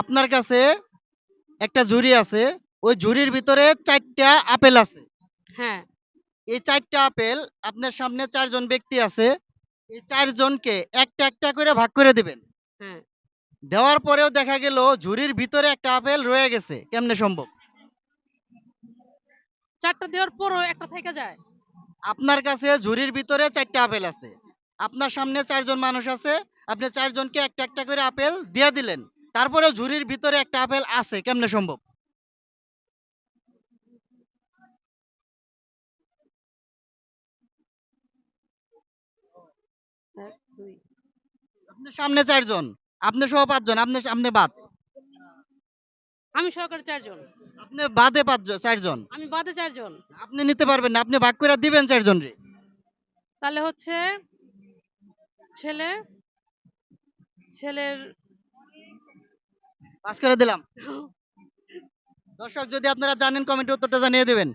আপনার কাছে একটা ঝুড়ি আছে, ওই ঝুড়ির ভিতরে ৪টা আপেল আছে। হ্যাঁ। এই ৪টা আপেল আপনার সামনে ৪ জন ব্যক্তি আছে। এই ৪ জনকে একটা, একটা করে ভাগ করে দিবেন। হ্যাঁ। দেওয়ার পরেও দেখা গেল ঝুড়ির ভিতরে একটা আপেল রয়ে গেছে। কেমনে সম্ভব? ৪ টা দেওয়ার পরও একটা থেকে যায়। আপনার কাছে ঝুড়ির ভিতরে ৪টা আপেল আছে। আপনার সামনে ৪ জন মানুষ আছে। আপনি ৪ জনকে একটা, একটা করে আপেল দিয়ে দিলেন। তারপরেও ঝুড়ির ভিতরে একটা আপেল আছে। কেমনে সম্ভব? ১, ২ আপনার সামনে ৪ জন, আপনি সহ ৫ জন, আপনি বাদ। আমি সহকারে ৪ জন। আপনি বাদে ৪ জন। আমি বাদে ৪ জন। আপনি নিতে পারবেন না। আপনি ভাগ করে দিবেন ৪ জনরে। তাহলে হচ্ছে ছেলে, ছেলের পাস করে দিলাম। দর্শক যদি আপনারা জানেন কমেন্টে উত্তরটা জানিয়ে দিবেন।